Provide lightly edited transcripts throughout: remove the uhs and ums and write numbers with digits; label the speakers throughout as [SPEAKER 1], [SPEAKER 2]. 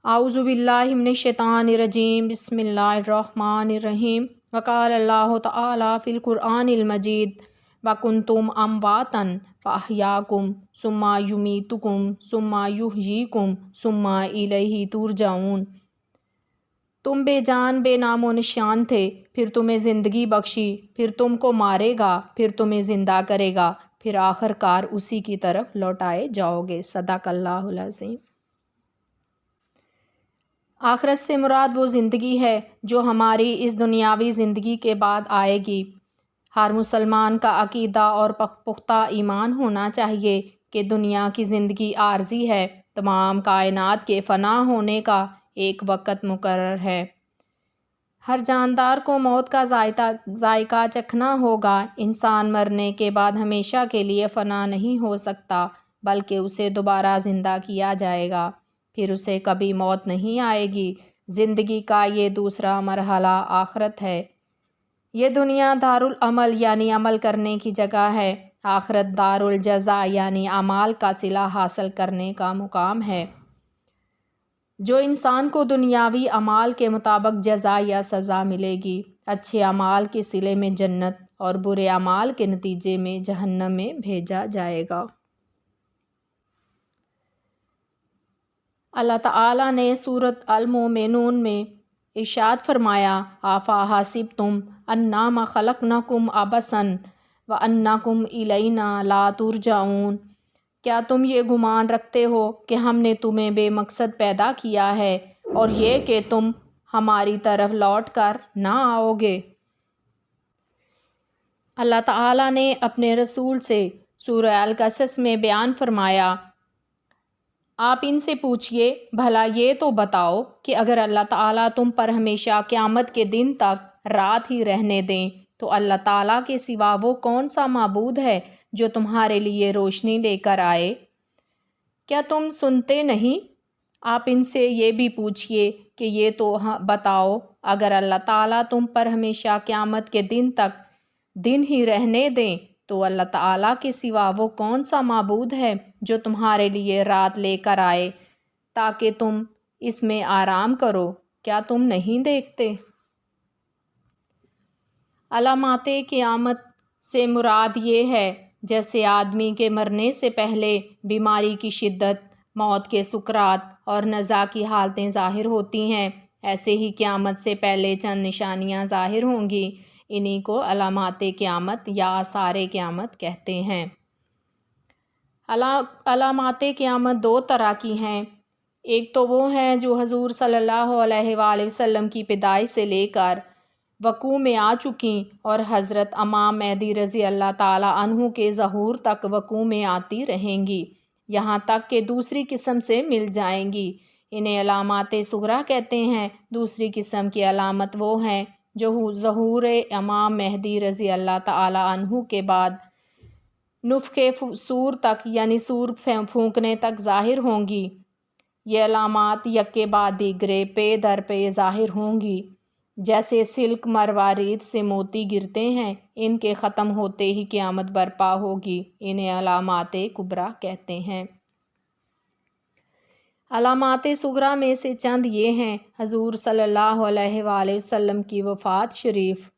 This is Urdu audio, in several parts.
[SPEAKER 1] اعوذ باللہ من الشیطان الرجیم بسم اللہ الرحمن الرحیم وقال اللہ تعالی فی القرآن المجید وکنتم امواتا فاحیاکم ثم یمیتکم ثم یحییکم ثم الیہ ترجعون۔ تم بے جان بے نام و نشان تھے، پھر تمہیں زندگی بخشی، پھر تم کو مارے گا، پھر تمہیں زندہ کرے گا، پھر آخر کار اسی کی طرف لوٹائے جاؤ گے۔ صدق اللہ العظیم۔ آخرت سے مراد وہ زندگی ہے جو ہماری اس دنیاوی زندگی کے بعد آئے گی۔ ہر مسلمان کا عقیدہ اور پختہ ایمان ہونا چاہیے کہ دنیا کی زندگی عارضی ہے، تمام کائنات کے فنا ہونے کا ایک وقت مقرر ہے۔ ہر جاندار کو موت کا ذائقہ چکھنا ہوگا۔ انسان مرنے کے بعد ہمیشہ کے لیے فنا نہیں ہو سکتا، بلکہ اسے دوبارہ زندہ کیا جائے گا، پھر اسے کبھی موت نہیں آئے گی۔ زندگی کا یہ دوسرا مرحلہ آخرت ہے۔ یہ دنیا دارالعمل یعنی عمل کرنے کی جگہ ہے، آخرت دارالجزا یعنی اعمال کا صلہ حاصل کرنے کا مقام ہے۔ جو انسان کو دنیاوی اعمال کے مطابق جزا یا سزا ملے گی، اچھے اعمال کے صلے میں جنت اور برے اعمال کے نتیجے میں جہنم میں بھیجا جائے گا۔ اللہ تعالیٰ نے سورۃ المومنون میں ارشاد فرمایا، افحسبتم انما خلقناکم عبثا وانکم الینا لا ترجعون۔ کیا تم یہ گمان رکھتے ہو کہ ہم نے تمہیں بے مقصد پیدا کیا ہے اور یہ کہ تم ہماری طرف لوٹ کر نہ آؤ گے؟ اللہ تعالیٰ نے اپنے رسول سے سورہ القصص میں بیان فرمایا، آپ ان سے پوچھئے بھلا یہ تو بتاؤ کہ اگر اللہ تعالیٰ تم پر ہمیشہ قیامت کے دن تک رات ہی رہنے دیں تو اللہ تعالیٰ کے سوا وہ کون سا معبود ہے جو تمہارے لیے روشنی لے کر آئے؟ کیا تم سنتے نہیں؟ آپ ان سے یہ بھی پوچھئے کہ یہ تو بتاؤ اگر اللہ تعالیٰ تم پر ہمیشہ قیامت کے دن تک دن ہی رہنے دیں تو اللہ تعالیٰ کے سوا وہ کون سا معبود ہے جو تمہارے لیے رات لے کر آئے تاکہ تم اس میں آرام کرو؟ کیا تم نہیں دیکھتے؟ علامات قیامت سے مراد یہ ہے جیسے آدمی کے مرنے سے پہلے بیماری کی شدت، موت کے سکرات اور نزع کی حالتیں ظاہر ہوتی ہیں، ایسے ہی قیامت سے پہلے چند نشانیاں ظاہر ہوں گی۔ انہی کو علامات قیامت یا آثار قیامت کہتے ہیں۔ علامات قیامت دو طرح کی ہیں۔ ایک تو وہ ہیں جو حضور صلی اللہ علیہ وآلہ وسلم کی پیدائش سے لے کر وقوع میں آ چکیں اور حضرت امام مہدی رضی اللہ تعالیٰ عنہ کے ظہور تک وقوع میں آتی رہیں گی، یہاں تک کہ دوسری قسم سے مل جائیں گی۔ انہیں علامات صغریٰ کہتے ہیں۔ دوسری قسم کی علامت وہ ہیں جو ظہور امام مہدی رضی اللہ تعالیٰ عنہ کے بعد نفخِ صور تک یعنی صور پھونکنے تک ظاہر ہوں گی۔ یہ علامات یکے بعد دیگرے پے در پے ظاہر ہوں گی، جیسے سلک مروارید سے موتی گرتے ہیں، ان کے ختم ہوتے ہی قیامت برپا ہوگی۔ انہیں علامات کبریٰ کہتے ہیں۔ علامات صغریٰ میں سے چند یہ ہیں: حضور صلی اللہ علیہ وآلہ وسلم کی وفات شریف،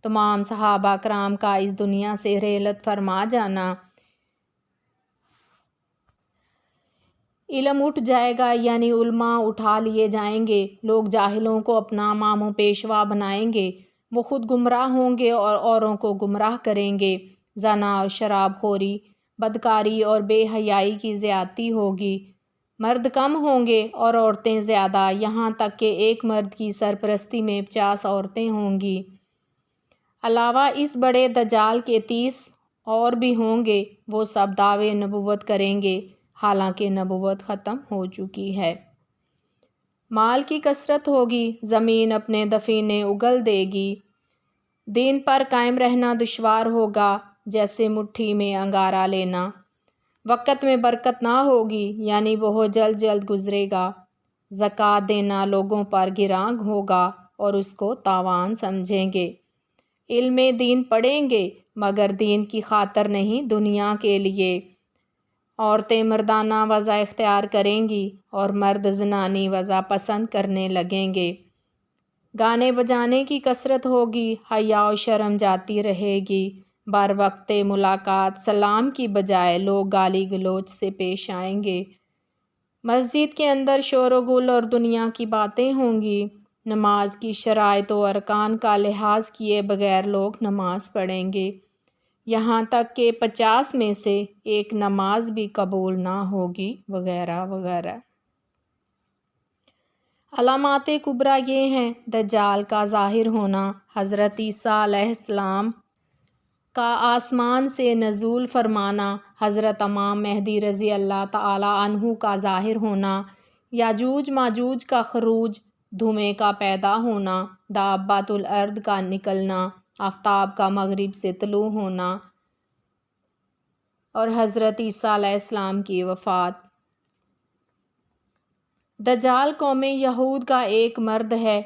[SPEAKER 1] تمام صحابہ کرام کا اس دنیا سے رحلت فرما جانا، علم اٹھ جائے گا یعنی علماء اٹھا لیے جائیں گے، لوگ جاہلوں کو اپنا امام و پیشوا بنائیں گے، وہ خود گمراہ ہوں گے اور اوروں کو گمراہ کریں گے، زنا اور شراب خوری، بدکاری اور بے حیائی کی زیادتی ہوگی، مرد کم ہوں گے اور عورتیں زیادہ، یہاں تک کہ ایک مرد کی سرپرستی میں 50 عورتیں ہوں گی۔ علاوہ اس بڑے دجال کے 30 اور بھی ہوں گے، وہ سب دعوے نبوت کریں گے، حالانکہ نبوت ختم ہو چکی ہے۔ مال کی کثرت ہوگی، زمین اپنے دفینے اگل دے گی، دین پر قائم رہنا دشوار ہوگا جیسے مٹھی میں انگارہ لینا، وقت میں برکت نہ ہوگی یعنی بہت جلد جلد گزرے گا، زکوٰۃ دینا لوگوں پر گراں ہوگا اور اس کو تاوان سمجھیں گے، علم دین پڑھیں گے مگر دین کی خاطر نہیں، دنیا کے لیے، عورتیں مردانہ وضع اختیار کریں گی اور مرد زنانی وضع پسند کرنے لگیں گے۔ گانے بجانے کی کثرت ہوگی، حیا و شرم جاتی رہے گی۔ بر وقت ملاقات سلام کی بجائے لوگ گالی گلوچ سے پیش آئیں گے۔ مسجد کے اندر شور و گل اور دنیا کی باتیں ہوں گی۔ نماز کی شرائط و ارکان کا لحاظ کیے بغیر لوگ نماز پڑھیں گے، یہاں تک کہ 50 میں سے ایک نماز بھی قبول نہ ہوگی، وغیرہ وغیرہ۔ علامات کبریٰ یہ ہیں: دجال کا ظاہر ہونا، حضرت عیسیٰ علیہ السلام کا آسمان سے نزول فرمانا، حضرت امام مہدی رضی اللہ تعالی عنہ کا ظاہر ہونا، یاجوج ماجوج کا خروج، دھوئیں کا پیدا ہونا، دابۃ الارض کا نکلنا، آفتاب کا مغرب سے طلوع ہونا اور حضرت عیسیٰ علیہ السلام کی وفات۔ دجال قوم یہود کا ایک مرد ہے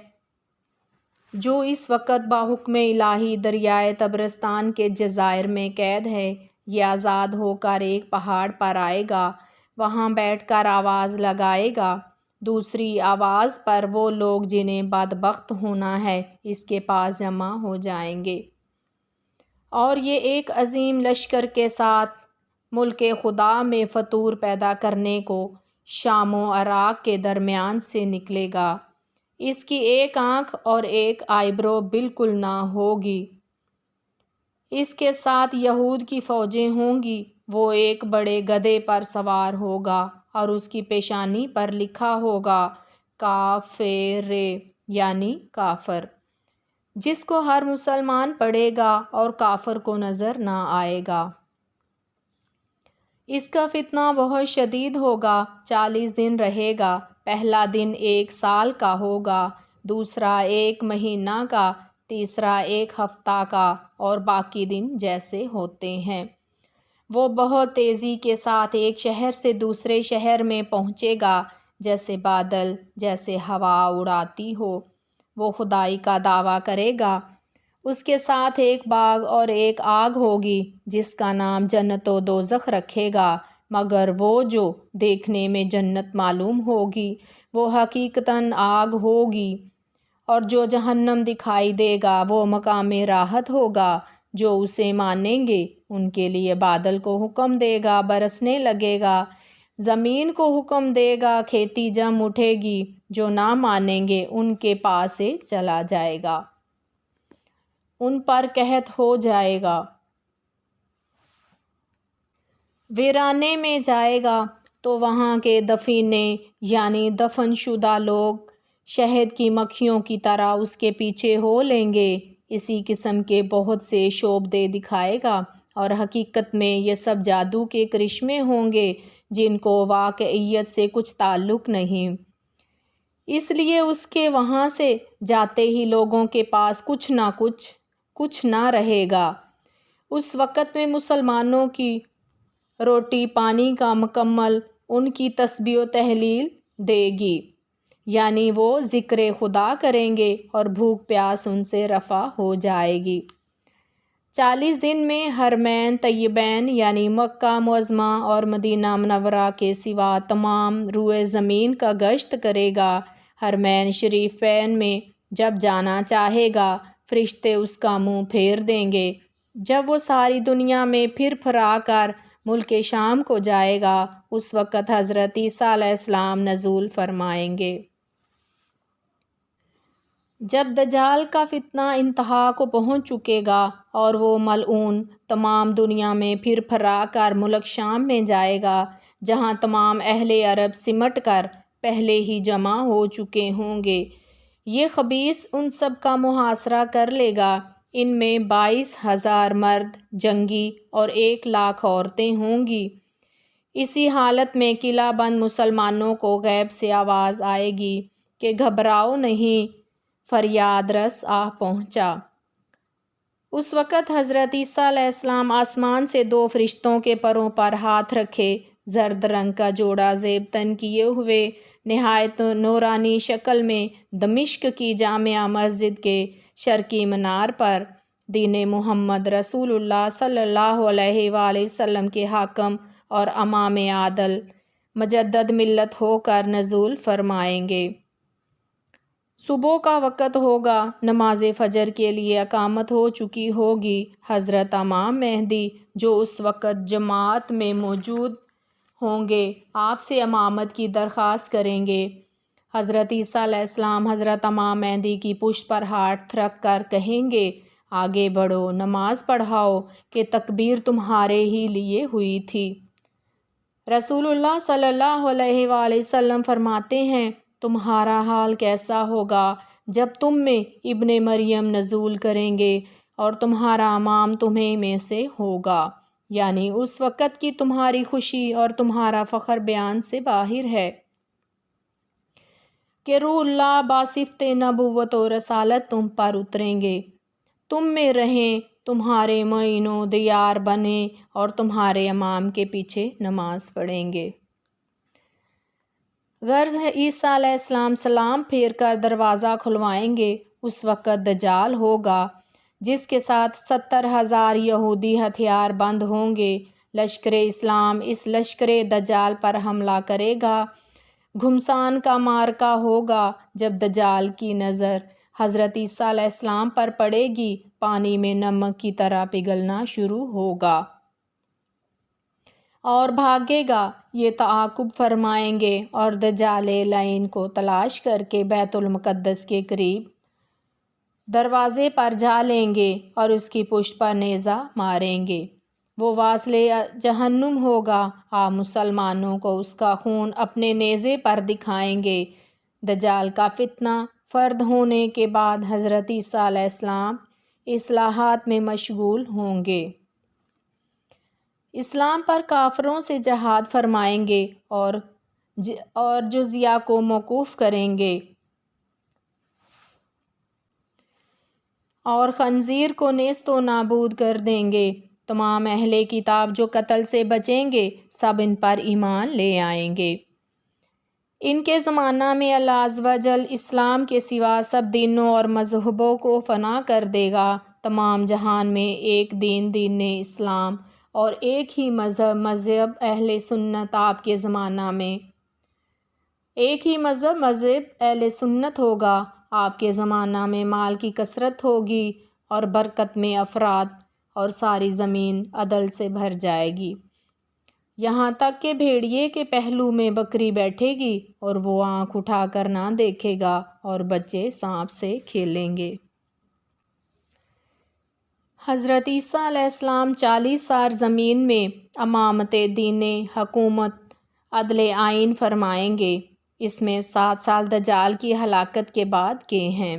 [SPEAKER 1] جو اس وقت بحکم الہی دریائے طبرستان کے جزائر میں قید ہے۔ یہ آزاد ہو کر ایک پہاڑ پر آئے گا، وہاں بیٹھ کر آواز لگائے گا۔ دوسری آواز پر وہ لوگ جنہیں بدبخت ہونا ہے اس کے پاس جمع ہو جائیں گے، اور یہ ایک عظیم لشکر کے ساتھ ملک خدا میں فطور پیدا کرنے کو شام و عراق کے درمیان سے نکلے گا۔ اس کی ایک آنکھ اور ایک آئیبرو بالکل نہ ہوگی۔ اس کے ساتھ یہود کی فوجیں ہوں گی۔ وہ ایک بڑے گدھے پر سوار ہوگا اور اس کی پیشانی پر لکھا ہوگا کافر، یعنی کافر، جس کو ہر مسلمان پڑھے گا اور کافر کو نظر نہ آئے گا۔ اس کا فتنہ بہت شدید ہوگا، 40 دن رہے گا۔ پہلا دن 1 سال کا ہوگا، دوسرا 1 مہینہ کا، تیسرا 1 ہفتہ کا، اور باقی دن جیسے ہوتے ہیں۔ وہ بہت تیزی کے ساتھ ایک شہر سے دوسرے شہر میں پہنچے گا، جیسے بادل، جیسے ہوا اڑاتی ہو۔ وہ خدائی کا دعویٰ کرے گا۔ اس کے ساتھ ایک باغ اور ایک آگ ہوگی جس کا نام جنت و دوزخ رکھے گا، مگر وہ جو دیکھنے میں جنت معلوم ہوگی وہ حقیقتاً آگ ہوگی، اور جو جہنم دکھائی دے گا وہ مقام راحت ہوگا۔ جو اسے مانیں گے ان کے لیے بادل کو حکم دے گا، برسنے لگے گا، زمین کو حکم دے گا، کھیتی جم اٹھے گی۔ جو نہ مانیں گے ان کے پاس سے چلا جائے گا، ان پر قحط ہو جائے گا، ویرانے میں جائے گا، تو وہاں کے دفینے یعنی دفن شدہ لوگ شہد کی مکھیوں کی طرح اس کے پیچھے ہو لیں گے۔ اسی قسم کے بہت سے شعبدے دکھائے گا، اور حقیقت میں یہ سب جادو کے کرشمے ہوں گے جن کو واقعیت سے کچھ تعلق نہیں۔ اس لیے اس کے وہاں سے جاتے ہی لوگوں کے پاس کچھ نہ رہے گا۔ اس وقت میں مسلمانوں کی روٹی پانی کا مکمل ان کی تسبیح و تحلیل دے گی، یعنی وہ ذکر خدا کریں گے اور بھوک پیاس ان سے رفع ہو جائے گی۔ 40 دن میں حرمین طیبین یعنی مکہ معظمہ اور مدینہ منورہ کے سوا تمام روئے زمین کا گشت کرے گا۔ حرمین شریفین میں جب جانا چاہے گا فرشتے اس کا منہ پھیر دیں گے۔ جب وہ ساری دنیا میں پھر پھرا کر ملک شام کو جائے گا، اس وقت حضرت عیسیٰ علیہ السلام نزول فرمائیں گے۔ جب دجال کا فتنہ انتہا کو پہنچ چکے گا اور وہ ملعون تمام دنیا میں پھر پھرا کر ملک شام میں جائے گا، جہاں تمام اہل عرب سمٹ کر پہلے ہی جمع ہو چکے ہوں گے، یہ خبیث ان سب کا محاصرہ کر لے گا۔ ان میں 22,000 مرد جنگی اور 1,00,000 عورتیں ہوں گی۔ اسی حالت میں قلعہ بند مسلمانوں کو غیب سے آواز آئے گی کہ گھبراؤ نہیں، فریاد رس آ پہنچا۔ اس وقت حضرت عیسیٰ علیہ السلام آسمان سے 2 فرشتوں کے پروں پر ہاتھ رکھے زرد رنگ کا جوڑا زیب تن کیے ہوئے نہایت نورانی شکل میں دمشق کی جامع مسجد کے شرقی مینار پر دین محمد رسول اللہ صلی اللہ علیہ وآلہ وسلم کے حاکم اور امام عادل مجدد ملت ہو کر نزول فرمائیں گے۔ صبح کا وقت ہوگا، نماز فجر کے لیے اقامت ہو چکی ہوگی۔ حضرت امام مہدی جو اس وقت جماعت میں موجود ہوں گے آپ سے امامت کی درخواست کریں گے۔ حضرت عیسیٰ علیہ السلام حضرت امام مہدی کی پشت پر ہاتھ رکھ کر کہیں گے، آگے بڑھو، نماز پڑھاؤ کہ تکبیر تمہارے ہی لیے ہوئی تھی۔ رسول اللہ صلی اللہ علیہ وآلہ وسلم فرماتے ہیں، تمہارا حال کیسا ہوگا جب تم میں ابن مریم نزول کریں گے اور تمہارا امام تمہیں میں سے ہوگا، یعنی اس وقت کی تمہاری خوشی اور تمہارا فخر بیان سے باہر ہے کہ روح اللہ باصفت نبوت و رسالت تم پر اتریں گے، تم میں رہیں، تمہارے معین و دیار بنیں اور تمہارے امام کے پیچھے نماز پڑھیں گے۔ غرض ہے عیسیٰ علیہ السلام سلام پھیر کر دروازہ کھلوائیں گے۔ اس وقت دجال ہوگا جس کے ساتھ 70,000 یہودی ہتھیار بند ہوں گے۔ لشکر اسلام اس لشکر دجال پر حملہ کرے گا۔ گھمسان کا معرکہ ہوگا۔ جب دجال کی نظر حضرت عیسیٰ علیہ السلام پر پڑے گی، پانی میں نمک کی طرح پگھلنا شروع ہوگا اور بھاگے گا۔ یہ تعاقب فرمائیں گے اور دجال لعین کو تلاش کر کے بیت المقدس کے قریب دروازے پر جا لیں گے اور اس کی پشت پر نیزہ ماریں گے۔ وہ واصل جہنم ہوگا۔ آپ مسلمانوں کو اس کا خون اپنے نیزے پر دکھائیں گے۔ دجال کا فتنہ فرد ہونے کے بعد حضرت عیسیٰ علیہ السلام اصلاحات میں مشغول ہوں گے۔ اسلام پر کافروں سے جہاد فرمائیں گے اور جزیہ کو موقوف کریں گے اور خنزیر کو نیست و نابود کر دیں گے۔ تمام اہل کتاب جو قتل سے بچیں گے سب ان پر ایمان لے آئیں گے۔ ان کے زمانہ میں اللہ عز و جل اسلام کے سوا سب دینوں اور مذہبوں کو فنا کر دے گا۔ تمام جہان میں ایک دین اسلام اور ایک ہی مذہب اہل سنت آپ کے زمانہ میں ایک ہی مذہب اہل سنت ہوگا۔ آپ کے زمانہ میں مال کی کثرت ہوگی اور برکت میں افراد اور ساری زمین عدل سے بھر جائے گی، یہاں تک کہ بھیڑیے کے پہلو میں بکری بیٹھے گی اور وہ آنکھ اٹھا کر نہ دیکھے گا اور بچے سانپ سے کھیلیں گے۔ حضرت عیسیٰ علیہ السلام 40 سال زمین میں امامت دین، حکومت، عدل آئین فرمائیں گے۔ اس میں 7 سال دجال کی ہلاکت کے بعد کے ہیں۔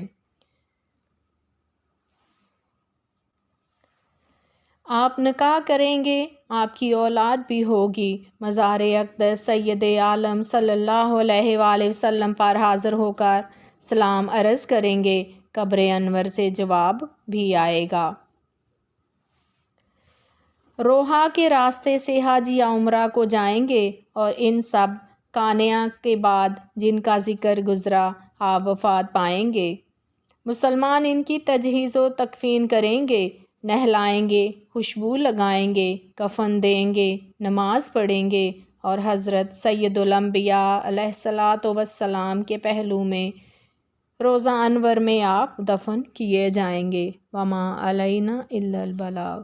[SPEAKER 1] آپ نکاح کریں گے، آپ کی اولاد بھی ہوگی۔ مزار اقدس سید عالم صلی اللہ علیہ وآلہ وسلم پر حاضر ہو کر سلام عرض کریں گے، قبر انور سے جواب بھی آئے گا۔ روحا کے راستے سے حج یا عمرہ کو جائیں گے اور ان سب کانیا کے بعد جن کا ذکر گزرا آپ وفات پائیں گے۔ مسلمان ان کی تجہیز و تکفین کریں گے، نہلائیں گے، خوشبو لگائیں گے، کفن دیں گے، نماز پڑھیں گے اور حضرت سید الانبیاء علیہ الصلاۃ والسلام کے پہلو میں روضہ انور میں آپ دفن کیے جائیں گے۔ وما علینا الا البلاغ۔